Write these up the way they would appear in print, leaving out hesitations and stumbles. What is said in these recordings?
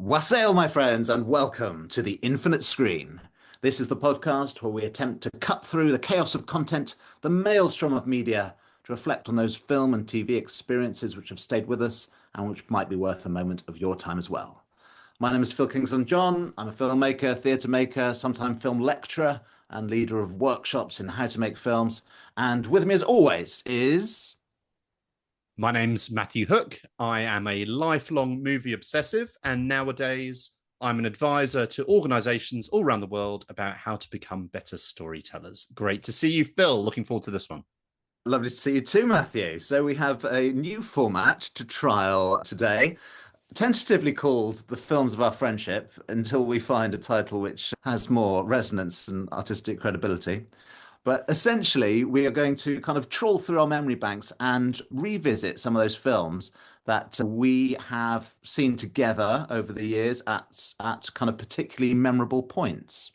Wassail, my friends, and welcome to the Infinite Screen. This is the podcast where we attempt to cut through the chaos of content, the maelstrom of media, to reflect on those film and TV experiences which have stayed with us and which might be worth a moment of your time as well. My name is Phil Kingsland John. I'm a filmmaker, theatre maker, sometime film lecturer, and leader of workshops in how to make films. And with me, as always, is My name's Matthew Hook. I am a lifelong movie obsessive, and nowadays I'm an advisor to organizations all around the world about how to become better storytellers. Great to see you, Phil. Looking forward to this one. lovely to see you too, Matthew. So we have a new format to trial today, tentatively called The Films of Our Friendship, until we find a title which has more resonance and artistic credibility. But essentially, we are going to kind of trawl through our memory banks and revisit some of those films that we have seen together over the years at kind of particularly memorable points.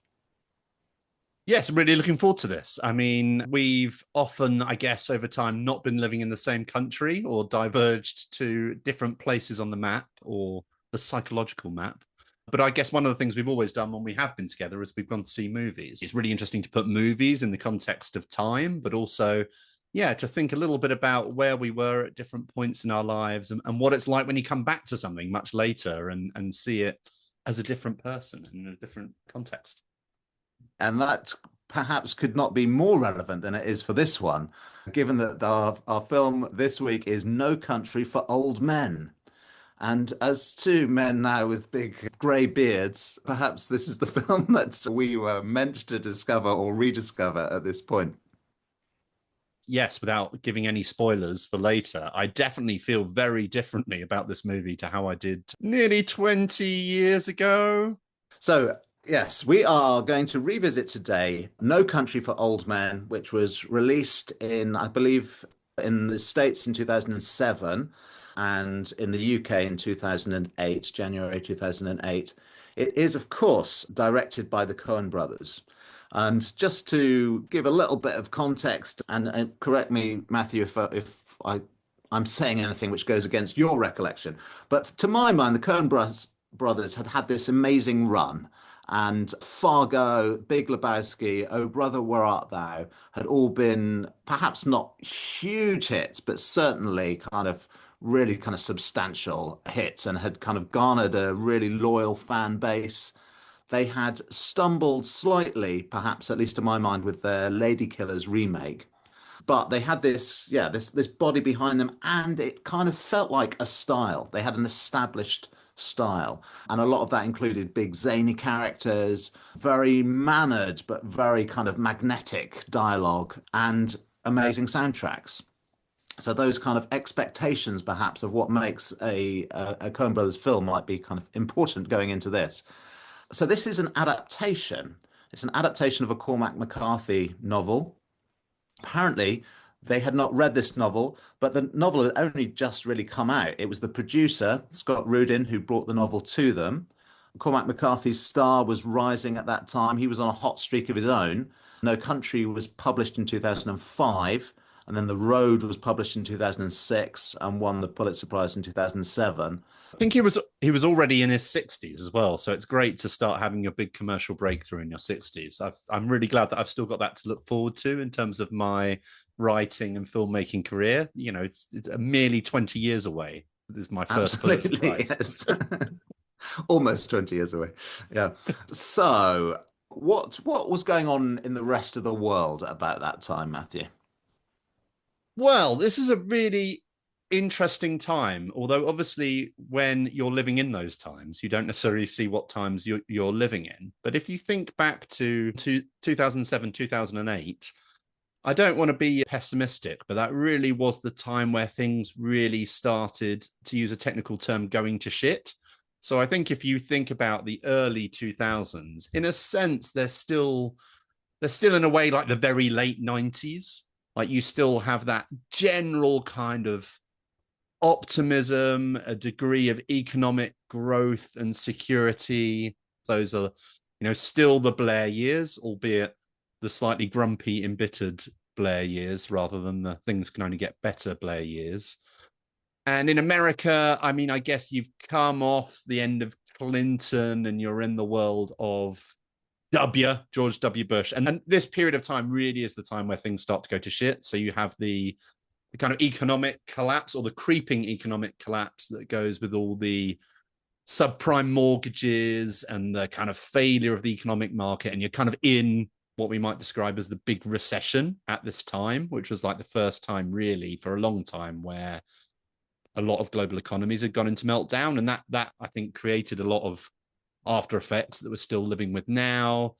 Yes, really looking forward to this. I mean, we've often, I guess, over time not been living in the same country or diverged to different places on the map or the psychological map. But I guess one of the things we've always done when we have been together is we've gone to see movies. It's really interesting to put movies in the context of time, but also, yeah, to think a little bit about where we were at different points in our lives and what it's like when you come back to something much later and see it as a different person in a different context. And that perhaps could not be more relevant than it is for this one, given that our film this week is No Country for Old Men. And as two men now with big grey beards, perhaps this is the film that we were meant to discover or rediscover at this point. Yes, without giving any spoilers for later, I definitely feel very differently about this movie to how I did nearly 20 years ago. So, yes, we are going to revisit today No Country for Old Men, which was released in, I believe, in the States in 2007 and in the UK in 2008, January 2008. It is, of course, directed by the Coen Brothers. And just to give a little bit of context, and correct me, Matthew, I'm saying anything which goes against your recollection, but to my mind, the Brothers had this amazing run. And Fargo, Big Lebowski, Oh Brother, Where Art Thou had all been perhaps not huge hits, but certainly really kind of substantial hits and had kind of garnered a really loyal fan base. They had stumbled slightly, perhaps at least to my mind, with their Lady Killers remake. But they had this body behind them, and it kind of felt like a style. They had an established style, and a lot of that included big zany characters, very mannered but very kind of magnetic dialogue, and amazing soundtracks. So those kind of expectations, perhaps, of what makes a Coen Brothers film might be kind of important going into this. So this is an adaptation. It's an adaptation of a Cormac McCarthy novel. Apparently, they had not read this novel, but the novel had only just really come out. It was the producer, Scott Rudin, who brought the novel to them. Cormac McCarthy's star was rising at that time. He was on a hot streak of his own. No Country was published in 2005, and then The Road was published in 2006 and won the Pulitzer Prize in 2007. I think he was already in his 60s as well, so it's great to start having a big commercial breakthrough in your 60s. I'm really glad that I've still got that to look forward to in terms of my writing and filmmaking career. You know, it's merely 20 years away. This is my first Pulitzer Prize. Yes. Almost 20 years away. Yeah. So, what was going on in the rest of the world about that time, Matthew? Well, this is a really interesting time, although obviously when you're living in those times, you don't necessarily see what times you're living in. But if you think back to 2007, 2008, I don't want to be pessimistic, but that really was the time where things really started, to use a technical term, going to shit. So I think if you think about the early 2000s, in a sense, they're still in a way like the very late 90s. Like you still have that general kind of optimism, a degree of economic growth and security. Those are, still the Blair years, albeit the slightly grumpy, embittered Blair years rather than the things can only get better Blair years. And in America, I mean, I guess you've come off the end of Clinton and you're in the world of George W. Bush. And then this period of time really is the time where things start to go to shit. So you have the kind of economic collapse, or the creeping economic collapse that goes with all the subprime mortgages and the kind of failure of the economic market. And you're kind of in what we might describe as the big recession at this time, which was like the first time really for a long time where a lot of global economies had gone into meltdown. And that I think created a lot of after effects that we're still living with now.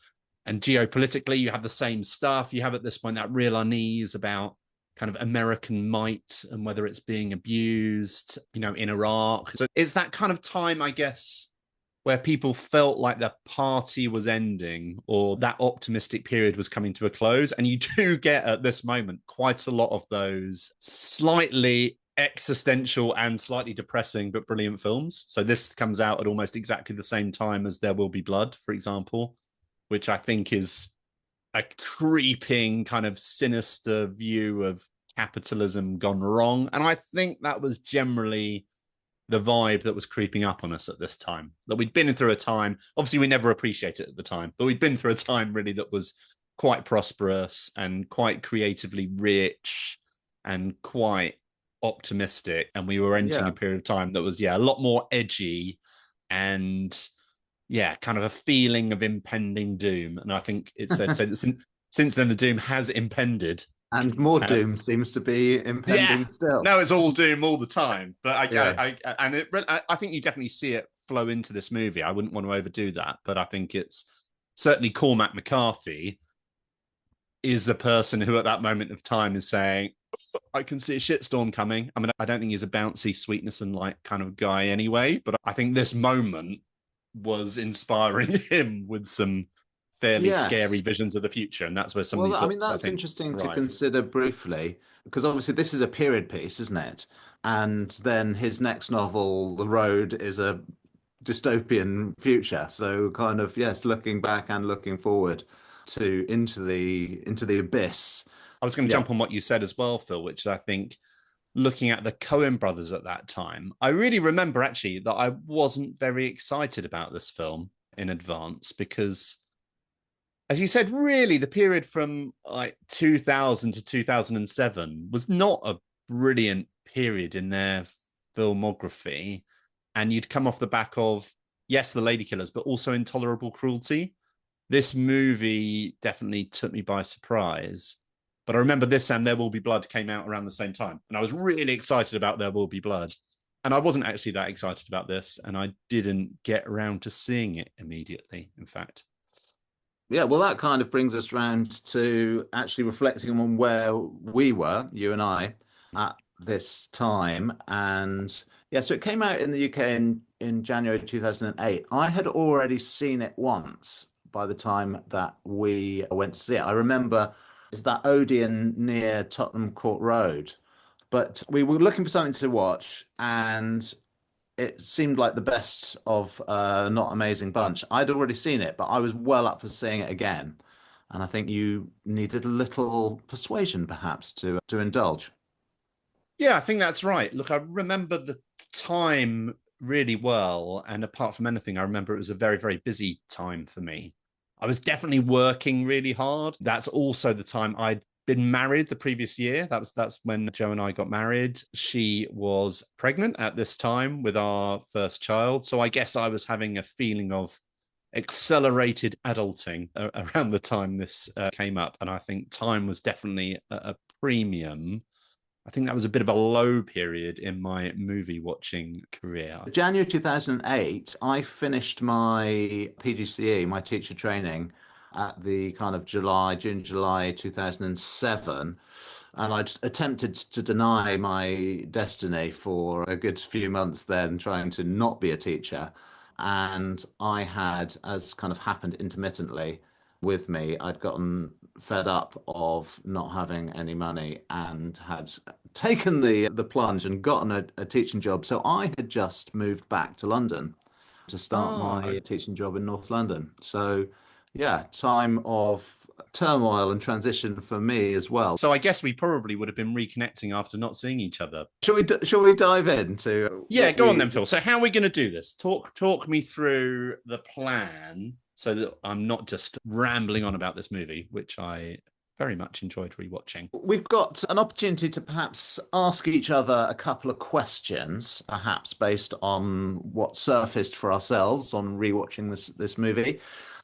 And geopolitically, you have the same stuff. You have at this point that real unease about kind of American might and whether it's being abused, in Iraq. So it's that kind of time, I guess, where people felt like the party was ending or that optimistic period was coming to a close. And you do get at this moment quite a lot of those slightly existential and slightly depressing but brilliant films. So this comes out at almost exactly the same time as There Will Be Blood, for example, which I think is a creeping kind of sinister view of capitalism gone wrong. And I think that was generally the vibe that was creeping up on us at this time, that we'd been through a time, obviously we never appreciate it at the time, but we'd been through a time really that was quite prosperous and quite creatively rich and quite optimistic. And we were entering a period of time that was, a lot more edgy and kind of a feeling of impending doom. And I think it's fair to say that since then the doom has impended. And more doom seems to be impending still. Now it's all doom all the time. But I think you definitely see it flow into this movie. I wouldn't want to overdo that, but I think it's certainly Cormac McCarthy is the person who at that moment of time is saying, I can see a shitstorm coming. I mean, I don't think he's a bouncy sweetness and light kind of guy anyway, but I think this moment was inspiring him with some fairly scary visions of the future, and that's where some of these that's interesting to consider briefly, because obviously this is a period piece, isn't it? And then his next novel, The Road, is a dystopian future. So kind of looking back and looking forward to into the abyss. I was going to jump on what you said as well, Phil, which I think, looking at the Coen Brothers at that time, I really remember actually that I wasn't very excited about this film in advance because, as you said, really the period from like 2000 to 2007 was not a brilliant period in their filmography. And you'd come off the back of, yes, The Ladykillers, but also Intolerable Cruelty. This movie definitely took me by surprise. But I remember this and There Will Be Blood came out around the same time. And I was really excited about There Will Be Blood. And I wasn't actually that excited about this. And I didn't get around to seeing it immediately, in fact. Yeah, well, that kind of brings us round to actually reflecting on where we were, you and I, at this time. And so it came out in the UK in January 2008. I had already seen it once by the time that we went to see it. I remember it's that Odeon near Tottenham Court Road. But we were looking for something to watch, and it seemed like the best of Not Amazing Bunch. I'd already seen it, but I was well up for seeing it again. And I think you needed a little persuasion, perhaps, to indulge. Yeah, I think that's right. Look, I remember the time really well. And apart from anything, I remember it was a very, very busy time for me. I was definitely working really hard. That's also the time I'd been married the previous year. That's when Joe and I got married. She was pregnant at this time with our first child. So I guess I was having a feeling of accelerated adulting around the time this came up. And I think time was definitely a premium. I think that was a bit of a low period in my movie watching career. January 2008, I finished my PGCE, my teacher training, at the kind of June, July 2007. And I'd attempted to deny my destiny for a good few months then, trying to not be a teacher. And I had, as kind of happened intermittently with me, I'd gotten fed up of not having any money and had taken the plunge and gotten a teaching job. So I had just moved back to London to start my teaching job in North London. So Yeah, time of turmoil and transition for me as well. So I guess we probably would have been reconnecting after not seeing each other. Shall we dive into Yeah, what go on we? then, Phil. So how are we going to do this? Talk me through the plan so that I'm not just rambling on about this movie, which I very much enjoyed rewatching. We've got an opportunity to perhaps ask each other a couple of questions, perhaps based on what surfaced for ourselves on rewatching this movie.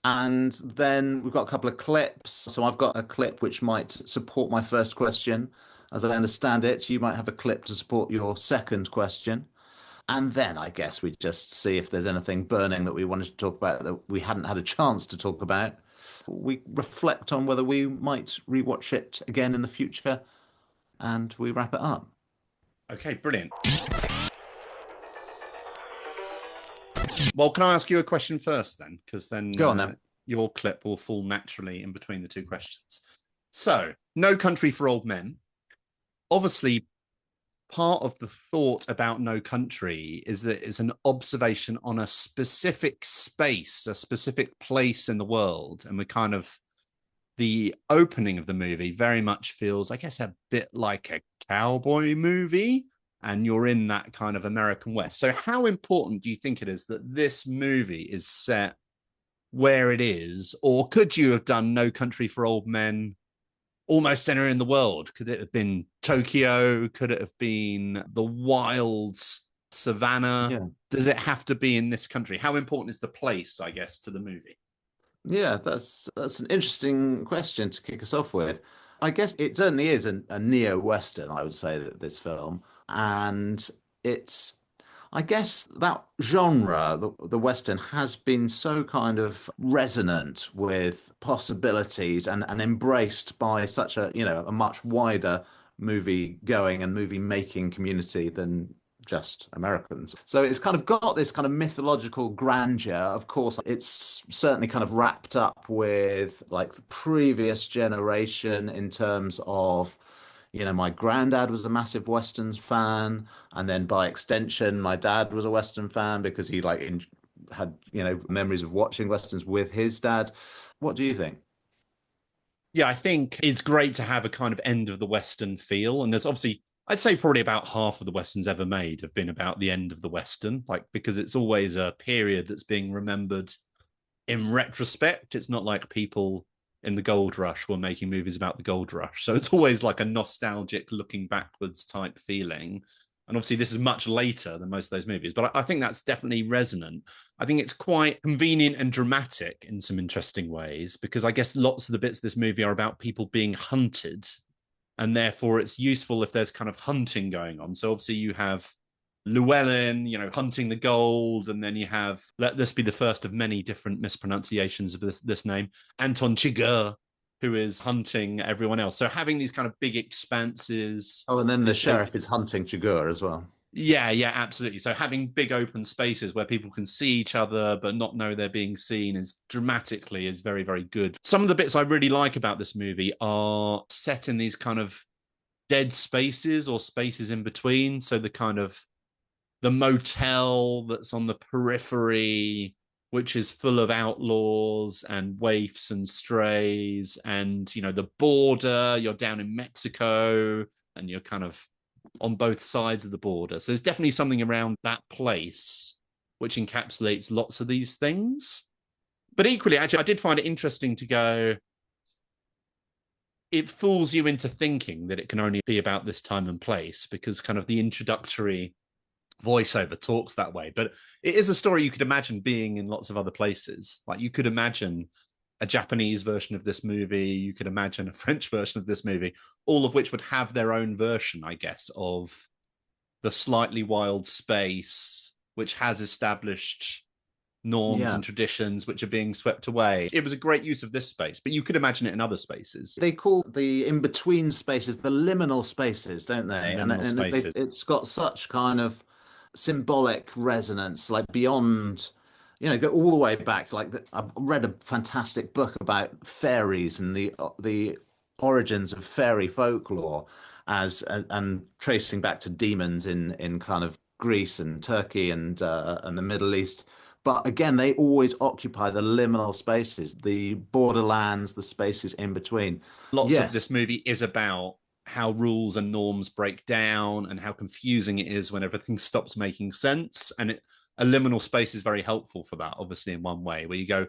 And then we've got a couple of clips. So I've got a clip which might support my first question. As I understand it, you might have a clip to support your second question. And then I guess we just see if there's anything burning that we wanted to talk about that we hadn't had a chance to talk about. We reflect on whether we might rewatch it again in the future, and we wrap it up. Okay, brilliant. Well, can I ask you a question first then? Because then Go on then. your clip will fall naturally in between the two questions. So, No Country for Old Men. Obviously, part of the thought about No Country is that it's an observation on a specific space, a specific place in the world. And the opening of the movie very much feels, I guess, a bit like a cowboy movie. And you're in that kind of American West. So, how important do you think it is that this movie is set where it is? Or could you have done No Country for Old Men almost anywhere in the world? Could it have been Tokyo? Could it have been the wilds, savannah? Yeah. Does it have to be in this country? How important is the place, I guess, to the movie? Yeah, that's an interesting question to kick us off with. I guess it certainly is a neo-Western, I would say, that this film. And it's I guess that genre, the Western, has been so kind of resonant with possibilities and embraced by such a much wider movie going and movie making community than just Americans. So it's kind of got this kind of mythological grandeur. Of course, it's certainly kind of wrapped up with like the previous generation in terms of my granddad was a massive Westerns fan, and then by extension, my dad was a Western fan because he had memories of watching Westerns with his dad. What do you think? Yeah, I think it's great to have a kind of end of the Western feel. And there's obviously, I'd say probably about half of the Westerns ever made have been about the end of the Western, like because it's always a period that's being remembered in retrospect. It's not like people in the gold rush were making movies about the gold rush. So it's always like a nostalgic looking backwards type feeling. And obviously, this is much later than most of those movies, but I think that's definitely resonant. I think it's quite convenient and dramatic in some interesting ways because I guess lots of the bits of this movie are about people being hunted. And therefore, it's useful if there's kind of hunting going on. So obviously, you have Llewellyn, hunting the gold, and then you have, let this be the first of many different mispronunciations of this name, Anton Chigurh, who is hunting everyone else. So having these kind of big expanses. Oh, and then the sheriff is hunting Chigurh as well. Yeah, absolutely. So having big open spaces where people can see each other but not know they're being seen is very, very good. Some of the bits I really like about this movie are set in these kind of dead spaces or spaces in between. So the motel that's on the periphery, which is full of outlaws and waifs and strays, and the border, you're down in Mexico and you're kind of on both sides of the border. So there's definitely something around that place which encapsulates lots of these things. But equally, actually, I did find it interesting to go, it fools you into thinking that it can only be about this time and place because kind of the introductory voiceover talks that way. But it is a story you could imagine being in lots of other places. Like you could imagine a Japanese version of this movie, you could imagine a French version of this movie, all of which would have their own version, I guess, of the slightly wild space, which has established norms Yeah. and traditions which are being swept away. It was a great use of this space, but you could imagine it in other spaces. They call the in-between spaces the liminal spaces, don't they? Liminal spaces. It's got such kind of symbolic resonance, like beyond, go all the way back. I've read a fantastic book about fairies and the origins of fairy folklore, and tracing back to demons in kind of Greece and Turkey and the Middle East. But again, they always occupy the liminal spaces, the borderlands, the spaces in between. Lots of Yes. this movie is about how rules and norms break down and how confusing it is when everything stops making sense. A liminal space is very helpful for that, obviously, in one way, where you go,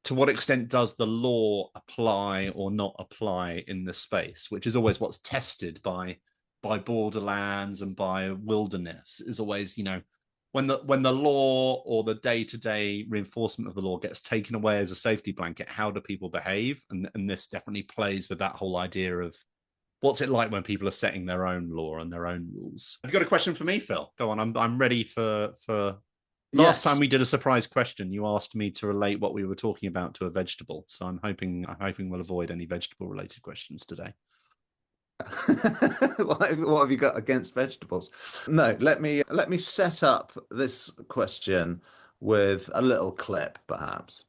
to what extent does the law apply or not apply in this space, which is always what's tested by borderlands and by wilderness, is always, when the law or the day-to-day reinforcement of the law gets taken away as a safety blanket, how do people behave? And this definitely plays with that whole idea of what's it like when people are setting their own law and their own rules. Have you got a question for me, Phil? Go on, I'm ready for Last time Yes. we did a surprise question, you asked me to relate what we were talking about to a vegetable. So I'm hoping we'll avoid any vegetable related questions today. What have you got against vegetables? No, let me set up this question with a little clip, perhaps.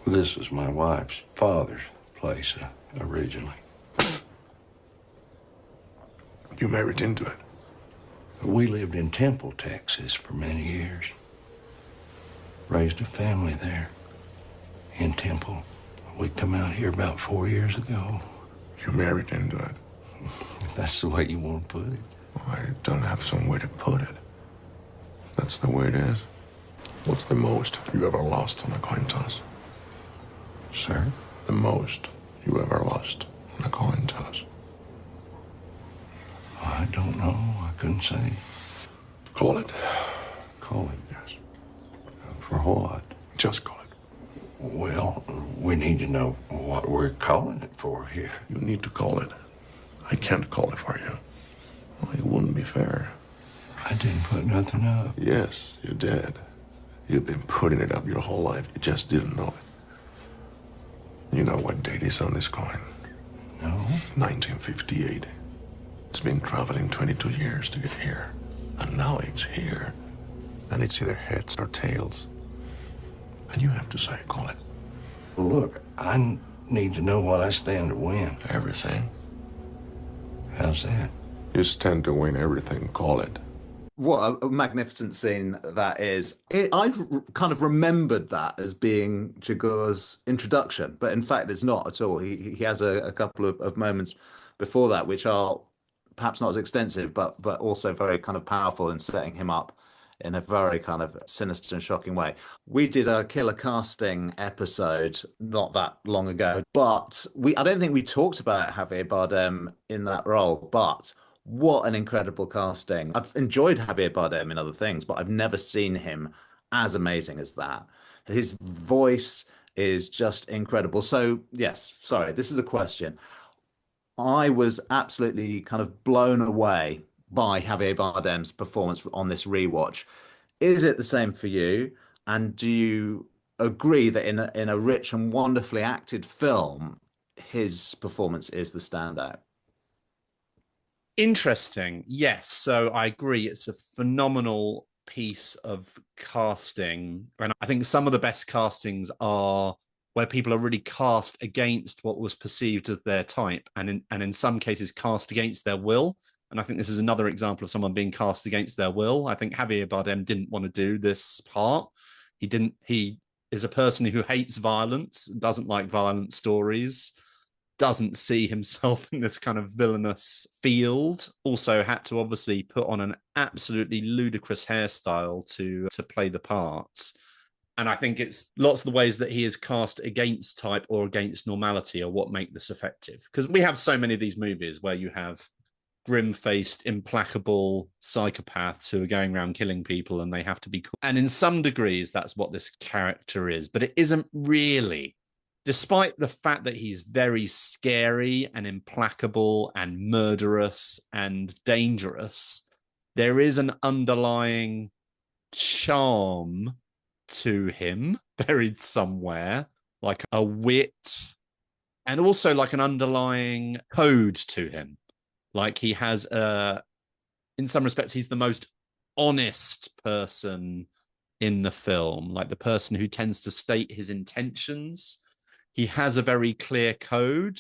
This was my wife's father's place originally. You married into it? We lived in Temple, Texas for many years. Raised a family there in Temple. We come out here about 4 years ago. You married into it? That's the way you want to put it. I don't have some way to put it. That's the way it is. What's the most you ever lost on a coin toss? Sir? The most you ever lost on a coin toss? I don't know. I couldn't say. Call it. Call it. Yes. For what? Just call it. Well, we need to know what we're calling it for here. You need to call it. I can't call it for you. Well, it wouldn't be fair. I didn't put nothing up. Yes, you did. You've been putting it up your whole life. You just didn't know it. You know what date is on this coin? No. 1958. It's been traveling 22 years to get here. And now it's here. And it's either heads or tails. And you have to say, call it. Well, look, I need to know what I stand to win. Everything. How's that? You stand to win everything, call it. What a magnificent scene that is. Kind of remembered that as being Jagour's introduction, but in fact, it's not at all. He has a couple of moments before that, which are perhaps not as extensive, but also very kind of powerful in setting him up in a very kind of sinister and shocking way. We did a killer casting episode not that long ago, but I don't think we talked about Javier Bardem in that role, but what an incredible casting. I've enjoyed Javier Bardem in other things, but I've never seen him as amazing as that. His voice is just incredible. So, yes, sorry, this is a question. I was absolutely kind of blown away by Javier Bardem's performance on this rewatch. Is it the same for you? And do you agree that in a rich and wonderfully acted film, his performance is the standout? Interesting. Yes. So I agree. It's a phenomenal piece of casting. And I think some of the best castings are where people are really cast against what was perceived as their type, and in some cases cast against their will. And I think this is another example of someone being cast against their will. I think Javier Bardem didn't want to do this part. He is a person who hates violence, doesn't like violent stories, doesn't see himself in this kind of villainous field. Also had to obviously put on an absolutely ludicrous hairstyle to play the parts. And I think it's lots of the ways that he is cast against type or against normality are what make this effective. Because we have so many of these movies where you have grim-faced, implacable psychopaths who are going around killing people and they have to be cool. And in some degrees, that's what this character is. But it isn't really. Despite the fact that he's very scary and implacable and murderous and dangerous, there is an underlying charm to him buried somewhere, like a wit, and also like an underlying code to him. Like he has in some respects, he's the most honest person in the film, like the person who tends to state his intentions. He has a very clear code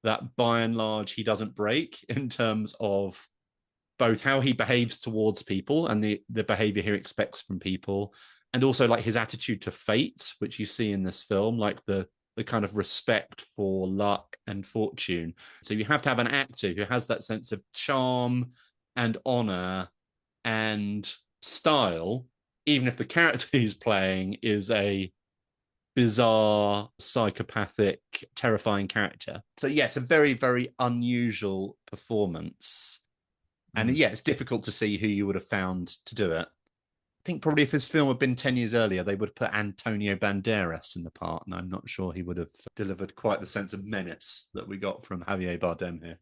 that by and large he doesn't break in terms of both how he behaves towards people and the behavior he expects from people, and also like his attitude to fate, which you see in this film, like the kind of respect for luck and fortune. So you have to have an actor who has that sense of charm and honor and style, even if the character he's playing is a bizarre, psychopathic, terrifying character. So yes, a very, very unusual performance. And yeah, it's difficult to see who you would have found to do it. I think probably if this film had been 10 years earlier, they would have put Antonio Banderas in the part, and I'm not sure he would have delivered quite the sense of menace that we got from Javier Bardem here.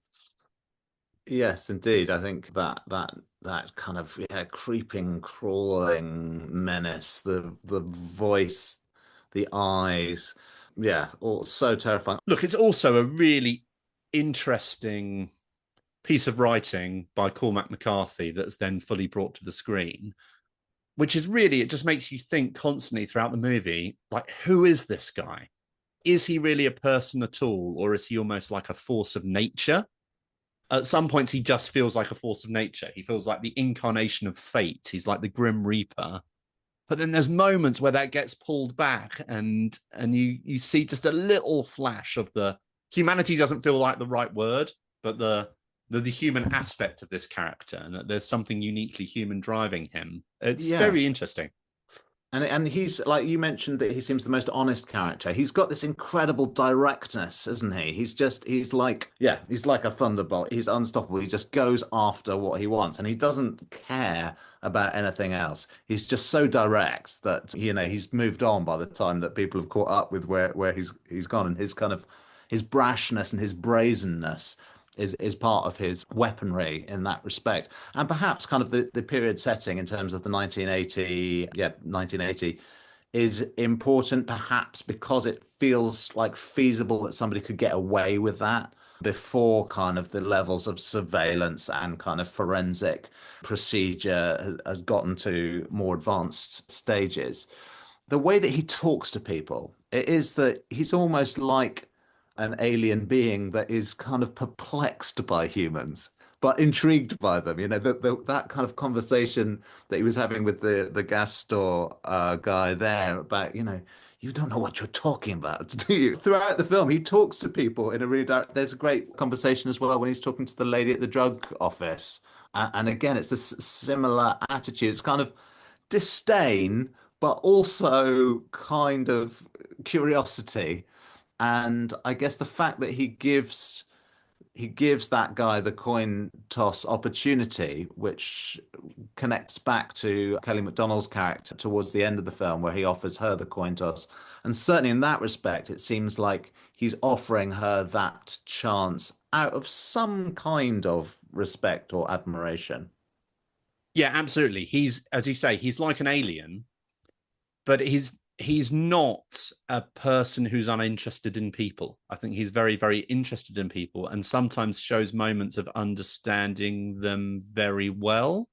Yes, indeed. I think that kind of creeping, crawling menace, the voice, the eyes, all so terrifying. Look, it's also a really interesting piece of writing by Cormac McCarthy that's then fully brought to the screen, which is really, it just makes you think constantly throughout the movie, like, who is this guy? Is he really a person at all, or is he almost like a force of nature? At some points, he just feels like a force of nature. He feels like the incarnation of fate. He's like the Grim Reaper. But then there's moments where that gets pulled back, and you see just a little flash of the humanity. Doesn't feel like the right word, but the human aspect of this character, and that there's something uniquely human driving him. It's very interesting. And he's, like you mentioned, that he seems the most honest character. He's got this incredible directness, isn't he? He's like a thunderbolt. He's unstoppable. He just goes after what he wants, and he doesn't care about anything else. He's just so direct that, he's moved on by the time that people have caught up with where he's gone, and his kind of his brashness and his brazenness is part of his weaponry in that respect. And perhaps kind of the period setting in terms of the 1980 is important, perhaps because it feels like feasible that somebody could get away with that before kind of the levels of surveillance and kind of forensic procedure has gotten to more advanced stages. The way that he talks to people, it is that he's almost like an alien being that is kind of perplexed by humans, but intrigued by them. That kind of conversation that he was having with the gas store guy there about, you don't know what you're talking about, do you? Throughout the film, he talks to people in a really direct. There's a great conversation as well when he's talking to the lady at the drug office. And again, it's this similar attitude. It's kind of disdain, but also kind of curiosity. And I guess the fact that he gives that guy the coin toss opportunity, which connects back to Kelly Macdonald's character towards the end of the film, where he offers her the coin toss. And certainly in that respect, it seems like he's offering her that chance out of some kind of respect or admiration. Yeah, absolutely. He's, as you say, he's like an alien, but he's not a person who's uninterested in people. I think he's very, very interested in people, and sometimes shows moments of understanding them very well.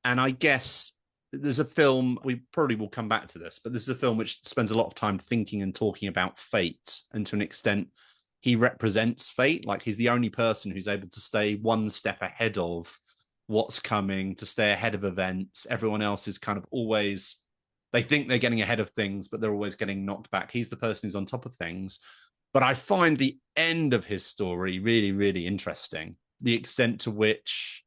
And I guess there's a film, we probably will come back to this, but this is a film which spends a lot of time thinking and talking about fate. And to an extent, he represents fate. Like, he's the only person who's able to stay one step ahead of what's coming, to stay ahead of events. Everyone else is kind of always, they think they're getting ahead of things, but they're always getting knocked back. He's the person who's on top of things. But I find the end of his story really, really interesting. The extent to which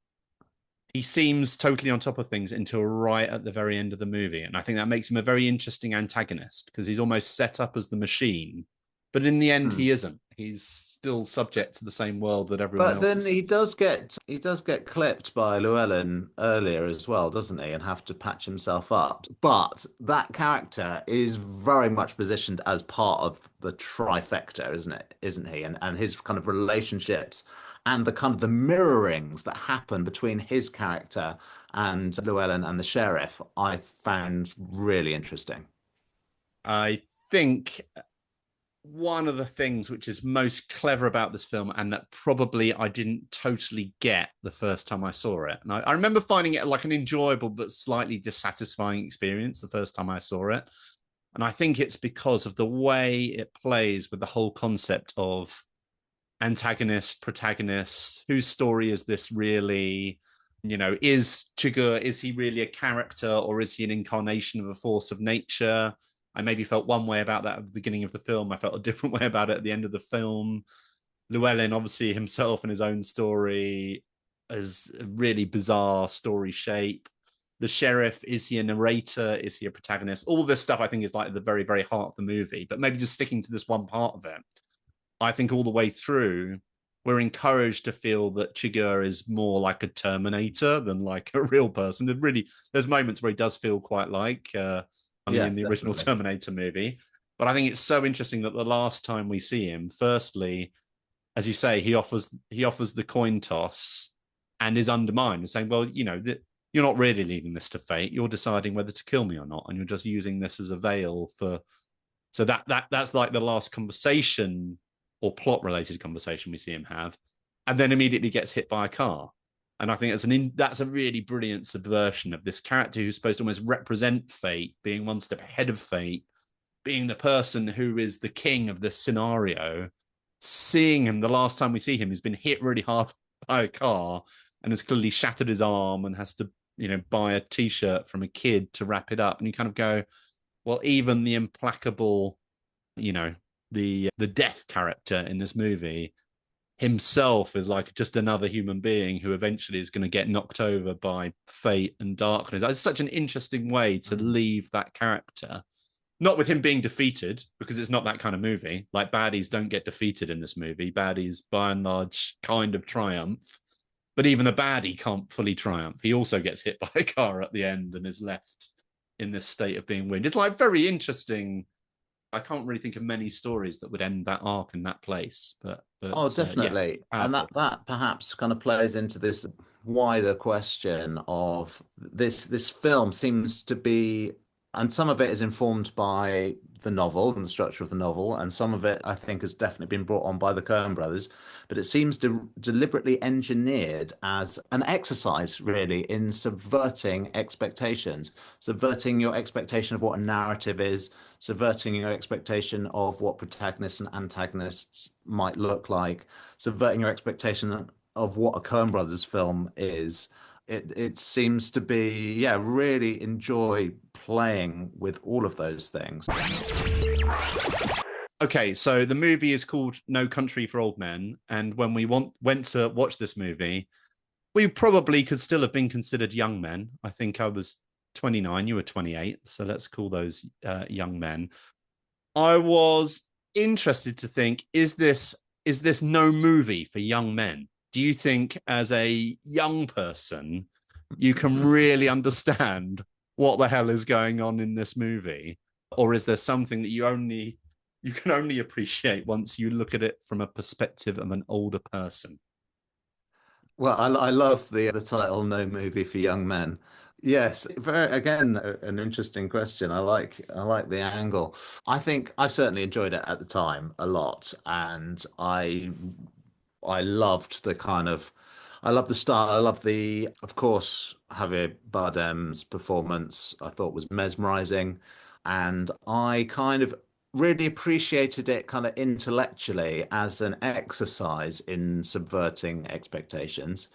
he seems totally on top of things until right at the very end of the movie. And I think that makes him a very interesting antagonist, because he's almost set up as the machine. But in the end, he isn't. He's still subject to the same world that everyone else is. But then he does get clipped by Llewellyn earlier as well, doesn't he? And have to patch himself up. But that character is very much positioned as part of the trifecta, isn't he? And his kind of relationships and the kind of the mirrorings that happen between his character and Llewellyn and the sheriff, I found really interesting. I think one of the things which is most clever about this film, and that probably I didn't totally get the first time I saw it, and I remember finding it like an enjoyable but slightly dissatisfying experience the first time I saw it, and I think it's because of the way it plays with the whole concept of antagonist, protagonist, whose story is this really? Is Chigurh, is he really a character, or is he an incarnation of a force of nature? I maybe felt one way about that at the beginning of the film. I felt a different way about it at the end of the film. Llewellyn, obviously himself and his own story, as a really bizarre story shape. The sheriff, is he a narrator? Is he a protagonist? All this stuff I think is like the very, very heart of the movie. But maybe just sticking to this one part of it, I think all the way through, we're encouraged to feel that Chigurh is more like a Terminator than like a real person. There's moments where he does feel quite like in the original Terminator movie. But I think it's so interesting that the last time we see him, firstly, as you say, he offers the coin toss and is undermined and saying, well, you're not really leaving this to fate. You're deciding whether to kill me or not, and you're just using this as a veil for. So that's like the last conversation or plot related conversation we see him have, and then immediately gets hit by a car. And I think that's a really brilliant subversion of this character who's supposed to almost represent fate, being one step ahead of fate, being the person who is the king of this scenario. Seeing him, the last time we see him, he's been hit really hard by a car and has clearly shattered his arm and has to, buy a t-shirt from a kid to wrap it up. And you kind of go, well, even the implacable, the death character in this movie himself is like just another human being who eventually is going to get knocked over by fate and darkness. It's such an interesting way to leave that character. Not with him being defeated, because it's not that kind of movie. Like, baddies don't get defeated in this movie. Baddies, by and large, kind of triumph. But even a baddie can't fully triumph. He also gets hit by a car at the end and is left in this state of being winged. It's like very interesting. I can't really think of many stories that would end that arc in that place. But oh, definitely. And that perhaps kind of plays into this wider question of this film seems to be, and some of it is informed by the novel and the structure of the novel, and some of it I think has definitely been brought on by the Coen brothers, but it seems deliberately engineered as an exercise really in subverting expectations, subverting your expectation of what a narrative is, subverting your expectation of what protagonists and antagonists might look like, subverting your expectation of what a Coen brothers film is. It seems to be, really enjoy playing with all of those things. Okay, so the movie is called No Country for Old Men, and when we went to watch this movie, we probably could still have been considered young men. I think I was 29, you were 28, so let's call those young men. I was interested to think, is this no movie for young men? Do you think as a young person, you can really understand what the hell is going on in this movie? Or is there something that you can only appreciate once you look at it from a perspective of an older person? Well, I love the title "No Movie for Young Men." Yes, an interesting question. I like the angle. I think I certainly enjoyed it at the time a lot, and I loved I love the style. I love of course, Javier Bardem's performance. I thought was mesmerizing, and I kind of really appreciated it kind of intellectually as an exercise in subverting expectations.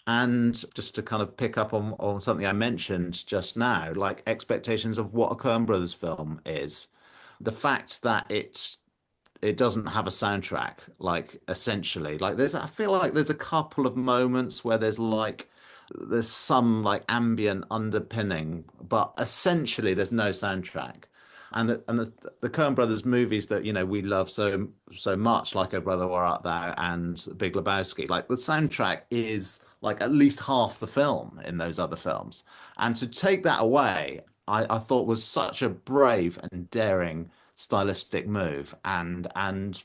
And just to kind of pick up on something I mentioned just now, like expectations of what a Coen Brothers film is. The fact that it doesn't have a soundtrack, like essentially. I feel like there's a couple of moments where there's some like ambient underpinning, but essentially there's no soundtrack. And the Coen Brothers movies that we love so much, like O Brother Where Art Thou and Big Lebowski, like the soundtrack is like at least half the film in those other films. And to take that away, I thought was such a brave and daring stylistic move, and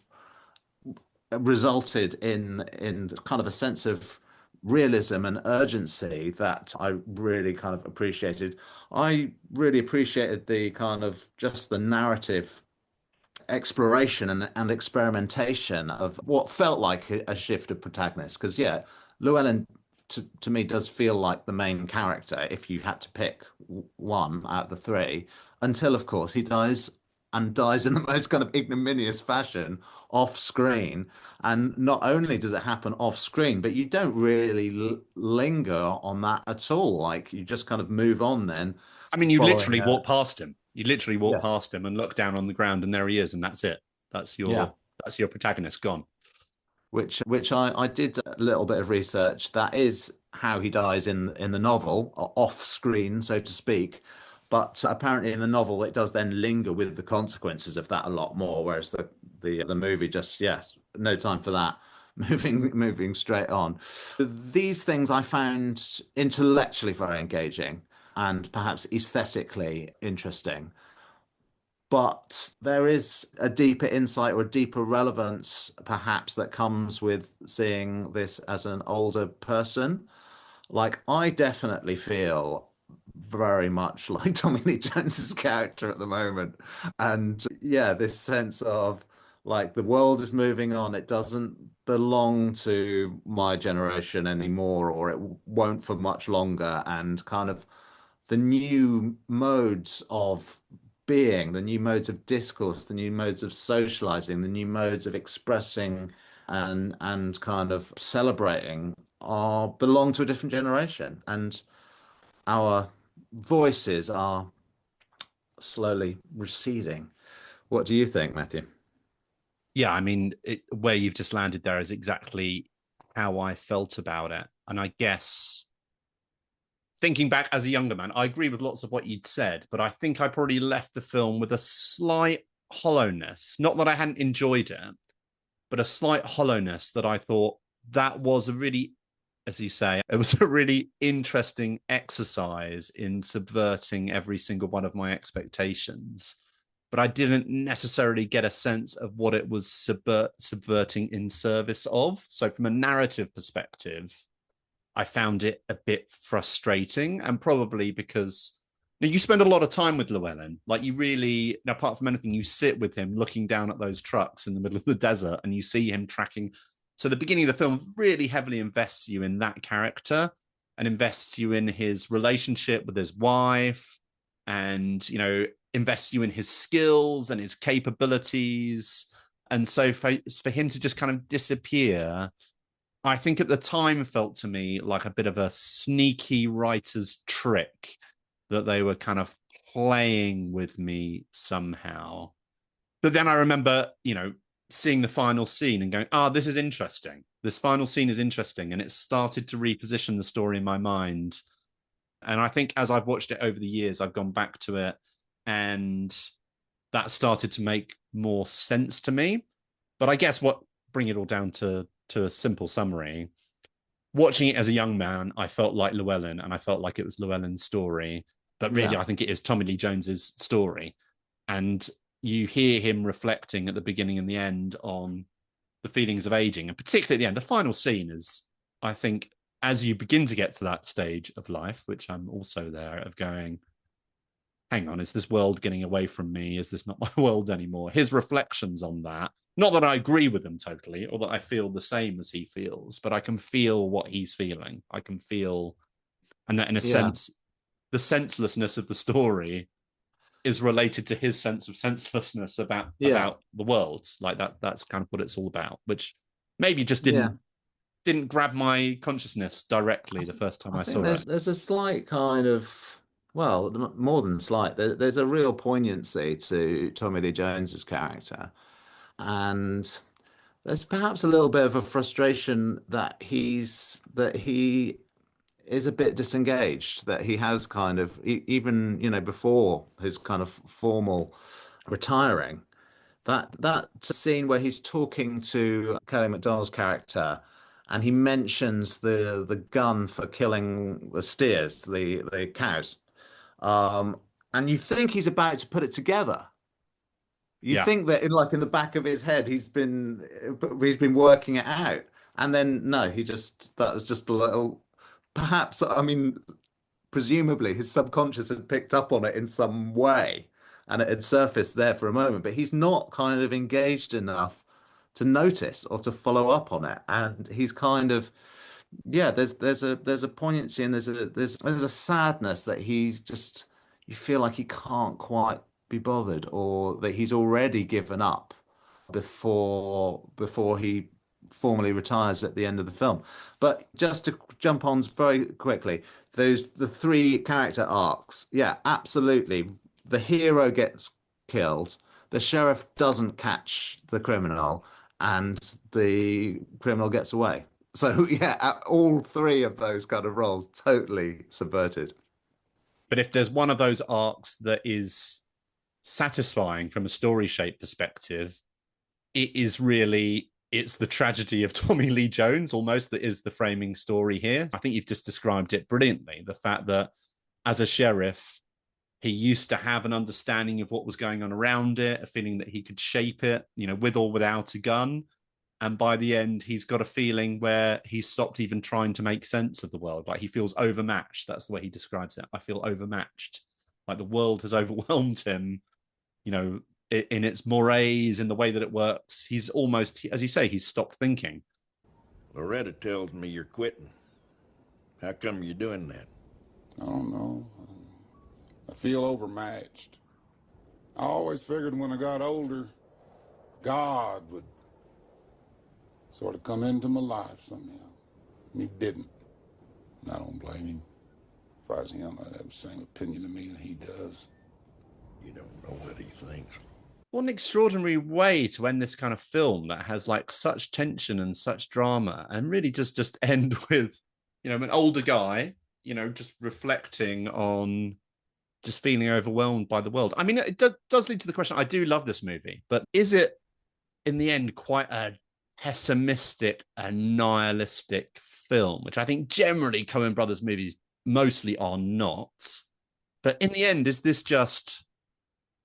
resulted in kind of a sense of realism and urgency that I really kind of appreciated. I really appreciated the kind of just the narrative exploration and experimentation of what felt like a shift of protagonists. Because Llewellyn to me does feel like the main character if you had to pick one out of the three, until of course he dies and dies in the most kind of ignominious fashion off screen. And not only does it happen off screen, but you don't really linger on that at all. Like you just kind of move on then, I mean, you following literally a walk past him. You literally walk yeah, past him and look down on the ground, and there he is, and that's it. yeah. That's your protagonist gone. Which I did a little bit of research. That is how he dies in the novel, off screen, so to speak. But apparently in the novel, it does then linger with the consequences of that a lot more, whereas the movie just, yeah, no time for that. Moving straight on. These things I found intellectually very engaging and perhaps aesthetically interesting. But there is a deeper insight or a deeper relevance, perhaps, that comes with seeing this as an older person. Like, I definitely feel very much like Tommy Lee Jones's character at the moment. And yeah, this sense of like the world is moving on. It doesn't belong to my generation anymore, or it won't for much longer. And kind of the new modes of being, the new modes of discourse, the new modes of socializing, the new modes of expressing and kind of celebrating are belong to a different generation, and our voices are slowly receding. What do you think, Matthew? Yeah, I mean, where you've just landed there is exactly how I felt about it. And I guess thinking back as a younger man, I agree with lots of what you'd said, but I think I probably left the film with a slight hollowness. Not that I hadn't enjoyed it, but a slight hollowness that I thought that was a really, as you say, it was a really interesting exercise in subverting every single one of my expectations. But I didn't necessarily get a sense of what it was subverting in service of. So, from a narrative perspective, I found it a bit frustrating, and probably because you spend a lot of time with Llewellyn. Like you really, apart from anything, you sit with him looking down at those trucks in the middle of the desert and you see him tracking. So the beginning of the film really heavily invests you in that character and invests you in his relationship with his wife and, invests you in his skills and his capabilities. And so for him to just kind of disappear, I think at the time felt to me like a bit of a sneaky writer's trick that they were kind of playing with me somehow. But then I remember, seeing the final scene and going, this is interesting. This final scene is interesting. And it started to reposition the story in my mind. And I think as I've watched it over the years, I've gone back to it and that started to make more sense to me. But I guess bring it all down to a simple summary. Watching it as a young man, I felt like Llewellyn and I felt like it was Llewellyn's story. But really, Yeah. I think it is Tommy Lee Jones's story. And you hear him reflecting at the beginning and the end on the feelings of aging, and particularly at the end. The final scene is, I think, as you begin to get to that stage of life, which I'm also there, of going, hang on, is this world getting away from me? Is this not my world anymore? His reflections on that. Not that I agree with him totally, or that I feel the same as he feels, but I can feel what he's feeling. I can feel, and that in a Yeah. sense, the senselessness of the story is related to his sense of senselessness about Yeah. the world. Like that's kind of what it's all about, which maybe just Yeah. didn't grab my consciousness directly the first time I I think saw it. there's a slight kind of, well, more than slight. There's a real poignancy to Tommy Lee Jones's character, and there's perhaps a little bit of a frustration that he is a bit disengaged, that he has kind of even, before his kind of formal retiring. That scene where he's talking to Kelly MacDonald's character, and he mentions the gun for killing the steers, the cows, um, and you think he's about to put it together. You Yeah. think that in the back of his head he's been working it out, and then no, that was just a little. Perhaps, I mean, presumably his subconscious had picked up on it in some way and it had surfaced there for a moment, but he's not kind of engaged enough to notice or to follow up on it. And he's kind of, yeah, there's a poignancy and there's a sadness that he just, you feel like he can't quite be bothered, or that he's already given up before he formally retires at the end of the film. But just to jump on very quickly, the three character arcs. Yeah, absolutely. The hero gets killed, the sheriff doesn't catch the criminal, and the criminal gets away. So yeah, all three of those kind of roles totally subverted. But if there's one of those arcs that is satisfying from a story shape perspective, it's the tragedy of Tommy Lee Jones almost that is the framing story here. I think you've just described it brilliantly. The fact that as a sheriff, he used to have an understanding of what was going on around it, a feeling that he could shape it, with or without a gun. And by the end, he's got a feeling where he's stopped even trying to make sense of the world. Like he feels overmatched. That's the way he describes it. I feel overmatched. Like the world has overwhelmed him, in its mores, in the way that it works. He's almost, as you say, he's stopped thinking. Loretta tells me you're quitting. How come you're doing that? I don't know. I feel overmatched. I always figured when I got older, God would sort of come into my life somehow. And he didn't. And I don't blame him. As far as him, I have the same opinion of me and he does. You don't know what he thinks. What an extraordinary way to end this kind of film that has like such tension and such drama, and really just end with, an older guy, just reflecting on just feeling overwhelmed by the world. I mean, it does lead to the question. I do love this movie, but is it in the end quite a pessimistic and nihilistic film, which I think generally Coen Brothers movies mostly are not? But in the end, is this just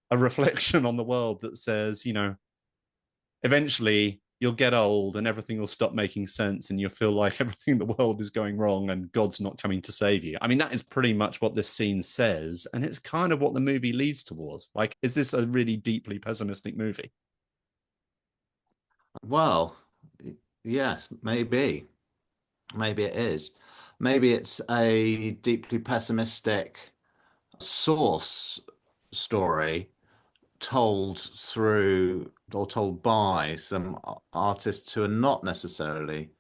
a reflection on the world that says, eventually you'll get old and everything will stop making sense and you'll feel like everything in the world is going wrong and God's not coming to save you? I mean, that is pretty much what this scene says, and it's kind of what the movie leads towards. Like, is this a really deeply pessimistic movie? Well, yes, maybe. Maybe it is. Maybe it's a deeply pessimistic source story told through or told by some artists who are not necessarily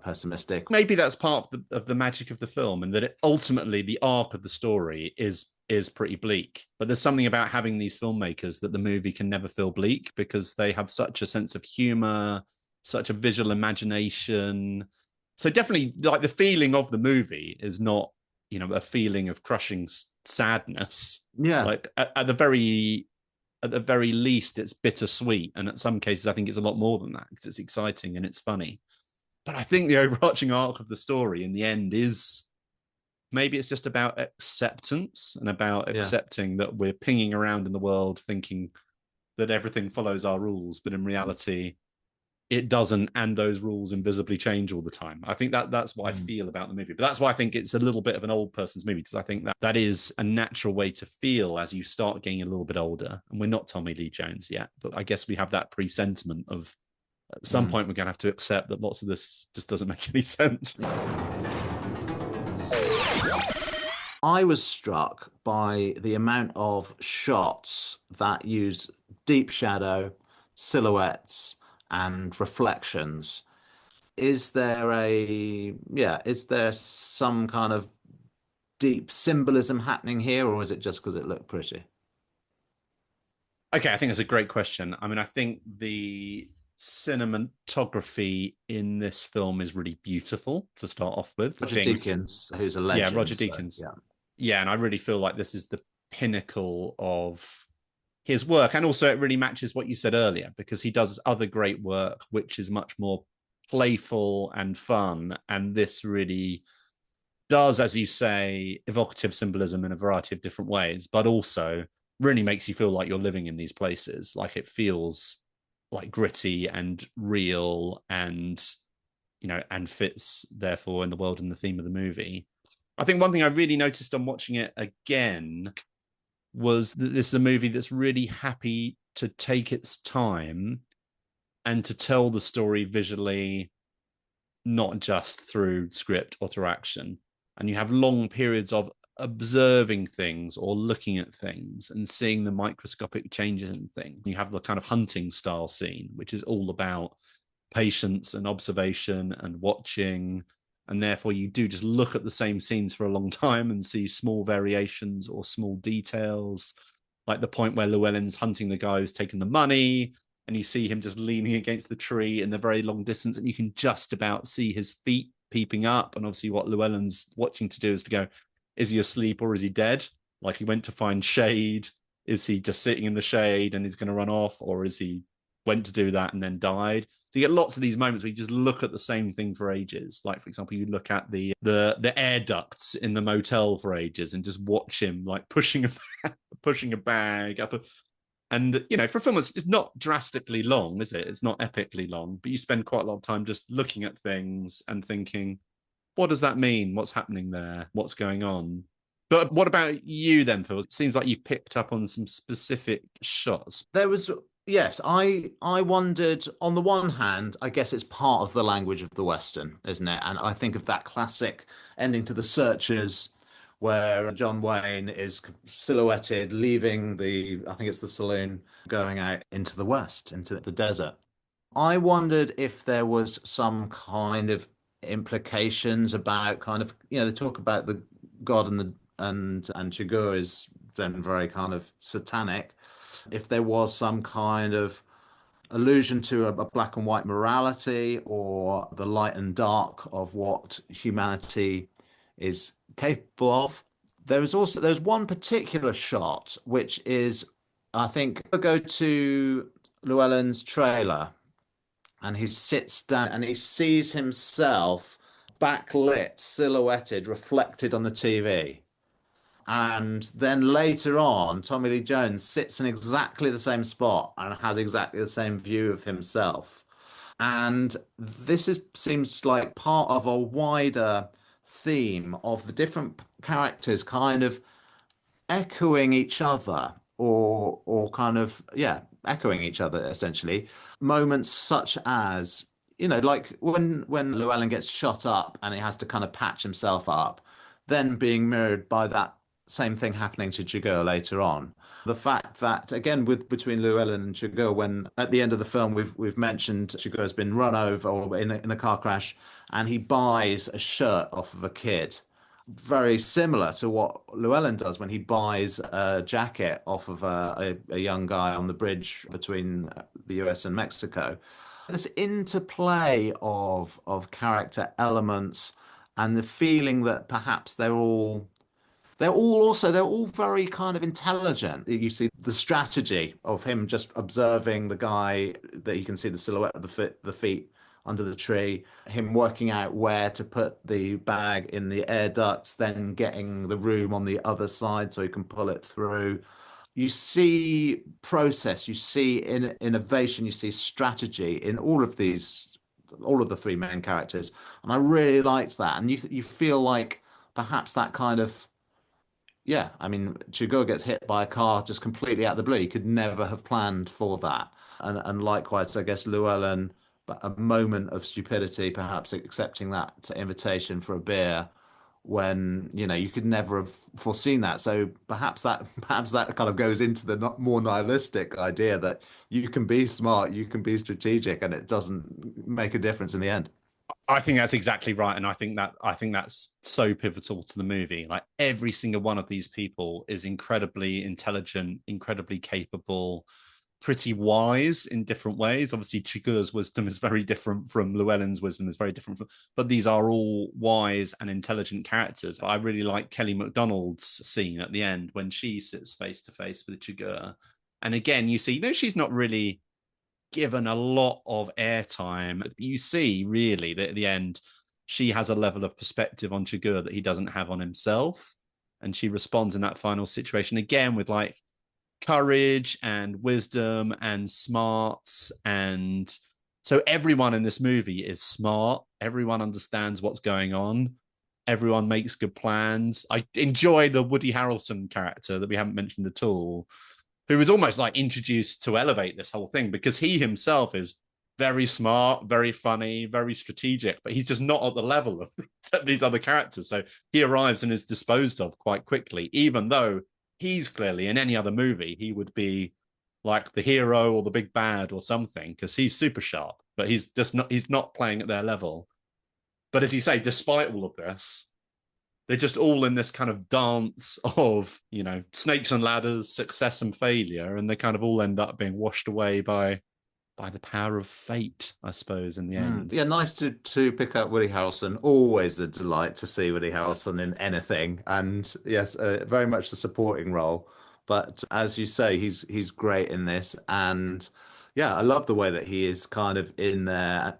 pessimistic. Maybe that's part of the magic of the film, and that ultimately the arc of the story is pretty bleak. But there's something about having these filmmakers that the movie can never feel bleak, because they have such a sense of humor, such a visual imagination. So definitely, like, the feeling of the movie is not, a feeling of crushing sadness. Yeah. Like at the very least, it's bittersweet, and at some cases, I think it's a lot more than that, because it's exciting and it's funny. But I think the overarching arc of the story in the end is, maybe it's just about acceptance and about accepting that we're pinging around in the world thinking that everything follows our rules, but in reality, it doesn't, and those rules invisibly change all the time. I think that's what I feel about the movie. But that's why I think it's a little bit of an old person's movie, because I think that is a natural way to feel as you start getting a little bit older. And we're not Tommy Lee Jones yet, but I guess we have that presentiment of, at some point, we're going to have to accept that lots of this just doesn't make any sense. I was struck by the amount of shots that use deep shadow, silhouettes, and reflections. Is there some kind of deep symbolism happening here, or is it just because it looked pretty? Okay, I think that's a great question. I mean, I think the cinematography in this film is really beautiful to start off with. Roger Deakins, who's a legend. Yeah, Roger Deakins. So, yeah, and I really feel like this is the pinnacle of his work. And also it really matches what you said earlier, because he does other great work, which is much more playful and fun. And this really does, as you say, evocative symbolism in a variety of different ways, but also really makes you feel like you're living in these places. Like, it feels like gritty and real, and, and fits therefore in the world and the theme of the movie. I think one thing I really noticed on watching it again was that this is a movie that's really happy to take its time and to tell the story visually, not just through script or through action. And you have long periods of observing things or looking at things and seeing the microscopic changes in things. You have the kind of hunting style scene, which is all about patience and observation and watching. And therefore, you do just look at the same scenes for a long time and see small variations or small details, like the point where Llewellyn's hunting the guy who's taken the money, and you see him just leaning against the tree in the very long distance, and you can just about see his feet peeping up. And obviously, what Llewellyn's watching to do is to go, is he asleep or is he dead? Like, he went to find shade. Is he just sitting in the shade and he's going to run off, or is he went to do that and then died? So you get lots of these moments where you just look at the same thing for ages. Like, for example, you look at the air ducts in the motel for ages and just watch him like pushing a bag up. And, you know, for a film, it's not drastically long, is it? It's not epically long, but you spend quite a lot of time just looking at things and thinking, what does that mean? What's happening there? What's going on? But what about you then, Phil? It seems like you've picked up on some specific shots. There was, yes, I wondered, on the one hand, I guess it's part of the language of the Western, isn't it? And I think of that classic ending to The Searchers, where John Wayne is silhouetted leaving I think it's the saloon, going out into the West, into the desert. I wondered if there was some kind of implications about kind of, you know, they talk about the God and Chigurh is then very kind of satanic. If there was some kind of allusion to a black and white morality, or the light and dark of what humanity is capable of. There's one particular shot which is, I think, I go to Llewellyn's trailer and he sits down and he sees himself backlit, silhouetted, reflected on the TV. And then later on, Tommy Lee Jones sits in exactly the same spot and has exactly the same view of himself. And seems like part of a wider theme of the different characters kind of echoing each other, or kind of, yeah, echoing each other essentially. Moments such as, you know, like when Llewellyn gets shot up and he has to kind of patch himself up, then being mirrored by that same thing happening to Chigurh later on. The fact that, again, between Llewellyn and Chigurh, when at the end of the film we've mentioned Chigurh has been run over or in a car crash, and he buys a shirt off of a kid, very similar to what Llewellyn does when he buys a jacket off of a young guy on the bridge between the US and Mexico. This interplay of character elements and the feeling that perhaps they're all very kind of intelligent. You see the strategy of him just observing the guy, that you can see the silhouette of the feet under the tree, him working out where to put the bag in the air ducts, then getting the room on the other side so he can pull it through. You see process, you see innovation, you see strategy in all of the three main characters. And I really liked that. And you feel like perhaps that kind of, yeah, I mean, Chigurh gets hit by a car just completely out of the blue. He could never have planned for that. And likewise, I guess Llewellyn, a moment of stupidity, perhaps accepting that invitation for a beer when, you know, you could never have foreseen that. So perhaps that kind of goes into the more nihilistic idea that you can be smart, you can be strategic, and it doesn't make a difference in the end. I think that's exactly right, and I think that's so pivotal to the movie. Like, every single one of these people is incredibly intelligent, incredibly capable, pretty wise in different ways. Obviously, Chigurh's wisdom is very different from Llewellyn's wisdom, is very different but these are all wise and intelligent characters. I really like Kelly Macdonald's scene at the end when she sits face to face with Chigurh. And again, you see, she's not really given a lot of airtime. You see, really, that at the end, she has a level of perspective on Chigurh that he doesn't have on himself. And she responds in that final situation again with like courage and wisdom and smarts. And so everyone in this movie is smart. Everyone understands what's going on. Everyone makes good plans. I enjoy the Woody Harrelson character that we haven't mentioned at all, who was almost like introduced to elevate this whole thing, because he himself is very smart, very funny, very strategic, but he's just not at the level of these other characters. So he arrives and is disposed of quite quickly, even though he's clearly in any other movie, he would be like the hero or the big bad or something, because he's super sharp, but he's not playing at their level. But as you say, despite all of this, they're just all in this kind of dance of, snakes and ladders, success and failure, and they kind of all end up being washed away by the power of fate, I suppose, in the end. Yeah, nice to pick up Woody Harrelson. Always a delight to see Woody Harrelson in anything, and yes, very much the supporting role. But as you say, he's great in this, and yeah, I love the way that he is kind of in there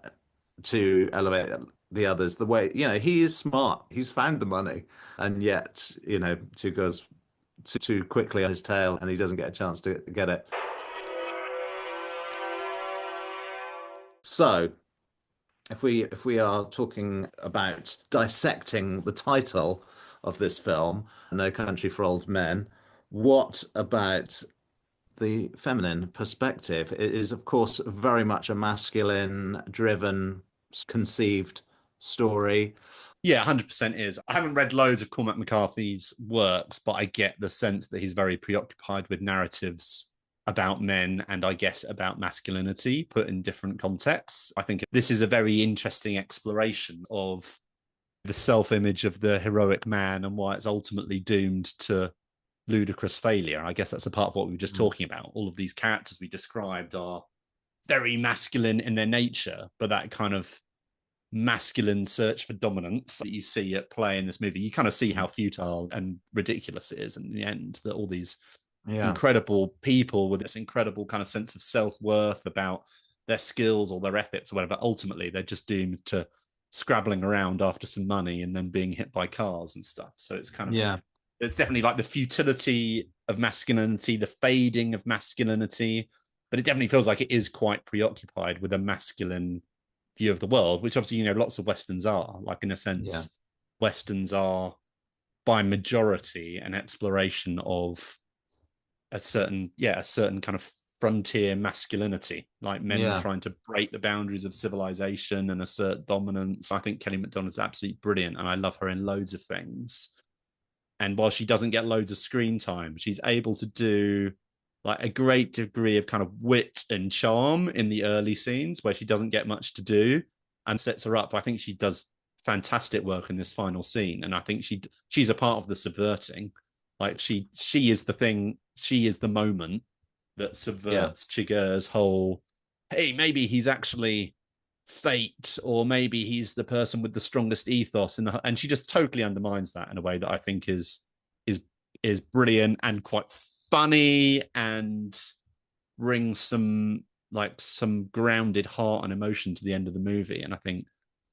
to elevate the others. The way, he is smart. He's found the money, and yet, two goes too quickly on his tail, and he doesn't get a chance to get it. So, if we are talking about dissecting the title of this film, No Country for Old Men, what about the feminine perspective? It is, of course, very much a masculine-driven, conceived story. Yeah, 100% is. I haven't read loads of Cormac McCarthy's works, but I get the sense that he's very preoccupied with narratives about men and I guess about masculinity put in different contexts. I think this is a very interesting exploration of the self-image of the heroic man and why it's ultimately doomed to ludicrous failure. I guess that's a part of what we were just talking about. All of these characters we described are very masculine in their nature, but that kind of masculine search for dominance that you see at play in this movie, you kind of see how futile and ridiculous it is in the end, that all these incredible people with this incredible kind of sense of self-worth about their skills or their ethics or whatever, ultimately they're just doomed to scrabbling around after some money and then being hit by cars and stuff. So it's kind of it's definitely like the futility of masculinity, the fading of masculinity, but it definitely feels like it is quite preoccupied with a masculine view of the world, which obviously lots of Westerns are. Like, in a sense, Westerns are by majority an exploration of a certain kind of frontier masculinity, like men trying to break the boundaries of civilization and assert dominance. I think Kelly Macdonald's absolutely brilliant, and I love her in loads of things. And while she doesn't get loads of screen time, she's able to do like a great degree of kind of wit and charm in the early scenes where she doesn't get much to do, and sets her up. I think she does fantastic work in this final scene, and I think she's a part of the subverting. Like she is the thing, she is the moment that subverts Chigurh's whole, hey, maybe he's actually fate, or maybe he's the person with the strongest ethos, and she just totally undermines that in a way that I think is brilliant and quite funny and brings some grounded heart and emotion to the end of the movie. And I think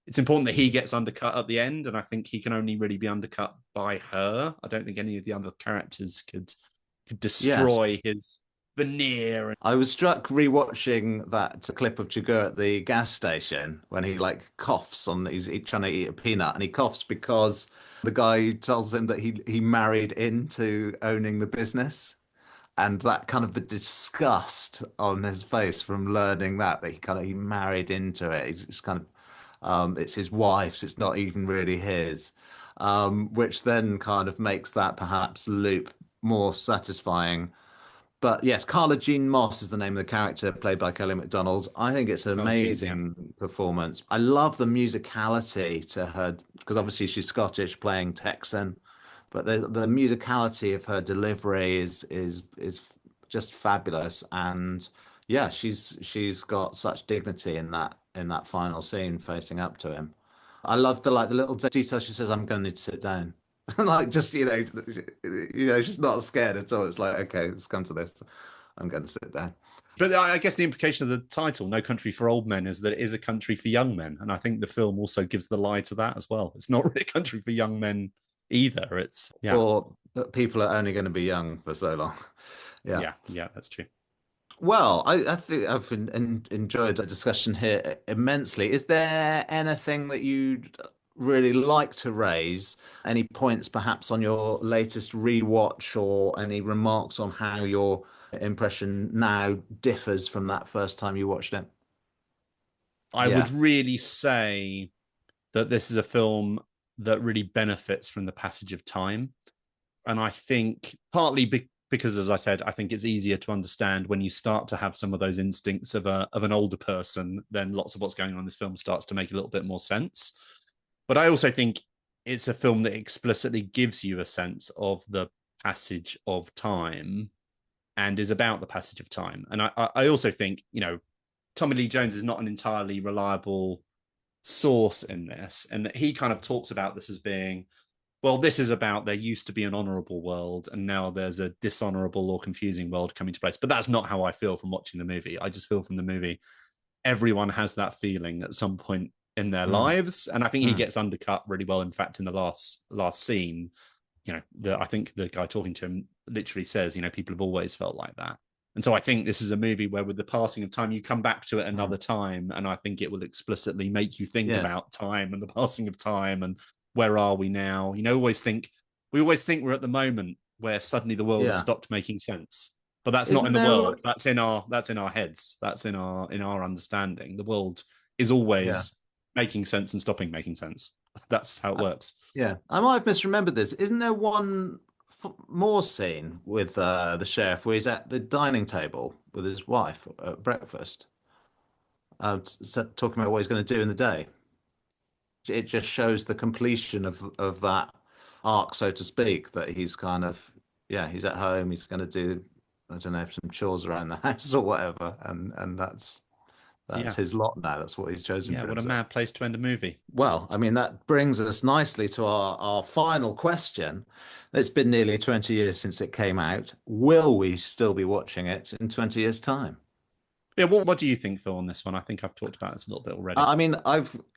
it's important that he gets undercut at the end, and I think he can only really be undercut by her. I don't think any of the other characters could destroy his veneer. I was struck rewatching that clip of Chigurh at the gas station when he coughs he's trying to eat a peanut, and he coughs because the guy tells him that he married into owning the business. And that kind of the disgust on his face from learning that he married into it. It's kind of it's his wife's. It's not even really his, which then kind of makes that perhaps loop more satisfying. But yes, Carla Jean Moss is the name of the character played by Kelly Macdonald. I think it's an amazing performance. I love the musicality to her because obviously she's Scottish playing Texan. But the musicality of her delivery is just fabulous, and yeah, she's got such dignity in that final scene facing up to him. I love the little detail. She says, "I'm going to need to sit down," she's not scared at all. It's like, okay, let's come to this. I'm going to sit down. But I guess the implication of the title, No Country for Old Men, is that it is a country for young men, and I think the film also gives the lie to that as well. It's not really a country for young men either. It's or people are only going to be young for so long. Yeah, that's true. Well, I think I've enjoyed the discussion here immensely. Is there anything that you'd really like to raise? Any points perhaps on your latest rewatch, or any remarks on how your impression now differs from that first time you watched it? I would really say that this is a film that really benefits from the passage of time. And I think partly because, as I said, I think it's easier to understand when you start to have some of those instincts of an older person, then lots of what's going on in this film starts to make a little bit more sense. But I also think it's a film that explicitly gives you a sense of the passage of time and is about the passage of time. And I also think, Tommy Lee Jones is not an entirely reliable source in this, and that he kind of talks about this as being, well, this is about there used to be an honorable world and now there's a dishonorable or confusing world coming to place. But that's not how I feel from watching the movie. I just feel from the movie, everyone has that feeling at some point in their lives. And I think he gets undercut really well. In fact, in the last scene, I think the guy talking to him literally says, people have always felt like that. And so I think this is a movie where with the passing of time, you come back to it another time. And I think it will explicitly make you think about time and the passing of time and where are we now? We always think we're at the moment where suddenly the world has stopped making sense. But that's not in the world. That's in our heads. That's in our understanding. The world is always making sense and stopping making sense. That's how it works. Yeah. I might have misremembered this. Isn't there one more scene with the sheriff where he's at the dining table with his wife at breakfast, talking about what he's going to do in the day? It just shows the completion of that arc, so to speak, that he's kind of, he's at home, he's going to do, I don't know, some chores around the house or whatever, and that's his lot now. That's what he's chosen for what himself. a mad place to end a movie. Well, I mean, that brings us nicely to our final question. It's been nearly 20 years since it came out. Will we still be watching it in 20 years' time? Yeah, what do you think, Phil, on this one? I think I've talked about this a little bit already. I mean,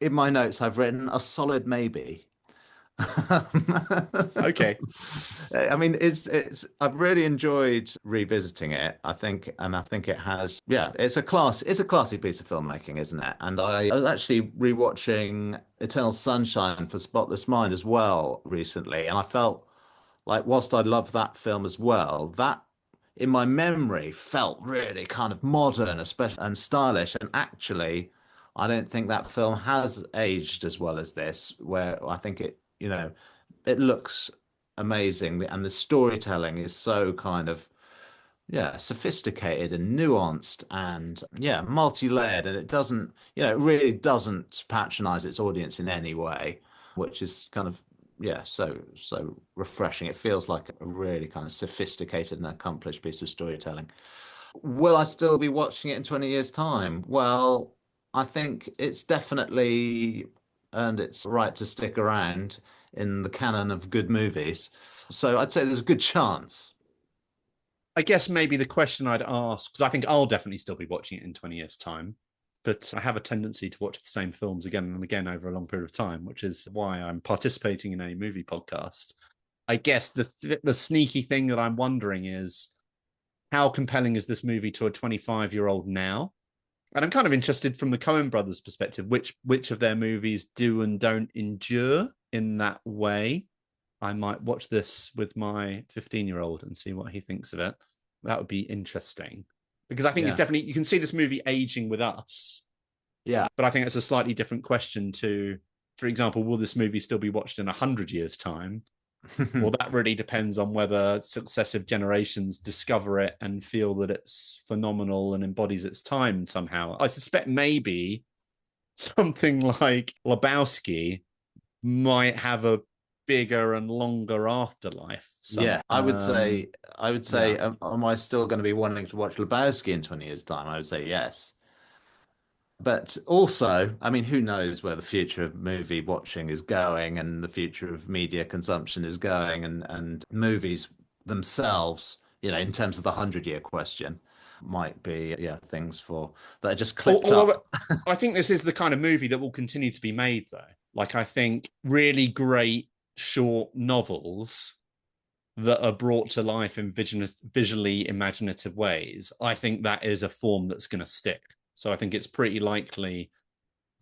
in my notes, I've written a solid maybe. Okay. I mean, I've really enjoyed revisiting it. I think it has, it's a classy piece of filmmaking, isn't it? And I was actually rewatching Eternal Sunshine for Spotless Mind as well recently, and I felt like whilst I love that film as well, that in my memory felt really kind of modern, especially and stylish. And actually, I don't think that film has aged as well as this, where I think it looks amazing, and the storytelling is so kind of sophisticated and nuanced and multi-layered, and it really doesn't patronize its audience in any way, which is kind of so refreshing. It feels like a really kind of sophisticated and accomplished piece of storytelling. Will I still be watching it in 20 years' time? Well, I think it's definitely earned its right to stick around in the canon of good movies. So I'd say there's a good chance. I guess maybe the question I'd ask, because I think I'll definitely still be watching it in 20 years' time, but I have a tendency to watch the same films again and again over a long period of time, which is why I'm participating in a movie podcast. I guess the sneaky thing that I'm wondering is, how compelling is this movie to a 25-year-old now? And I'm kind of interested from the Coen Brothers' perspective, which of their movies do and don't endure in that way. I might watch this with my 15-year-old and see what he thinks of it. That would be interesting. Because I think it's definitely, you can see this movie aging with us. Yeah. But I think it's a slightly different question to, for example, will this movie still be watched in 100 years' time? Well, that really depends on whether successive generations discover it and feel that it's phenomenal and embodies its time somehow. I suspect maybe something like Lebowski might have a bigger and longer afterlife. I would say, am I still going to be wanting to watch Lebowski in 20 years' time? I would say yes. But also, I mean, who knows where the future of movie watching is going and the future of media consumption is going, and movies themselves, in terms of the 100-year question, might be things that are just clipped up. I think this is the kind of movie that will continue to be made, though. Like, I think really great short novels that are brought to life in visually imaginative ways, I think that is a form that's going to stick. So I think it's pretty likely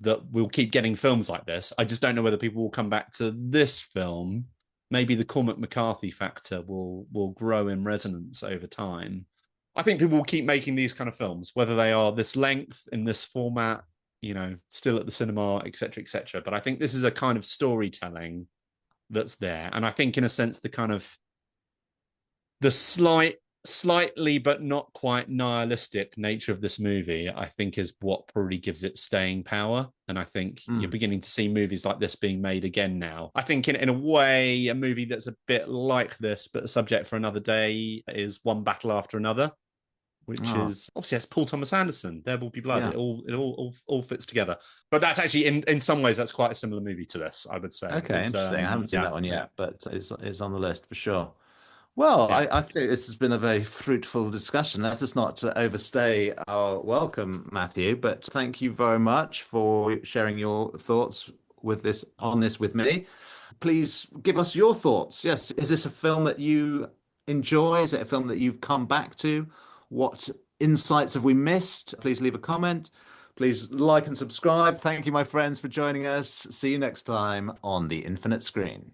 that we'll keep getting films like this. I just don't know whether people will come back to this film. Maybe the Cormac McCarthy factor will grow in resonance over time. I think people will keep making these kind of films, whether they are this length in this format still at the cinema, etc., etc. But I think this is a kind of storytelling that's there, and I think in a sense the kind of the slightly but not quite nihilistic nature of this movie, I think, is what probably gives it staying power. And I think you're beginning to see movies like this being made again now. I think in a way, a movie that's a bit like this, but a subject for another day, is One Battle After Another, which is obviously that's Paul Thomas Anderson. There Will Be Blood. Yeah. It all fits together. But that's actually in some ways that's quite a similar movie to this, I would say. Okay, interesting. I haven't seen that one yet, but it's on the list for sure. Well, I think this has been a very fruitful discussion. Let us not overstay our welcome, Matthew, but thank you very much for sharing your thoughts on this with me. Please give us your thoughts. Yes, is this a film that you enjoy? Is it a film that you've come back to? What insights have we missed? Please leave a comment. Please like and subscribe. Thank you, my friends, for joining us. See you next time on The Infinite Screen.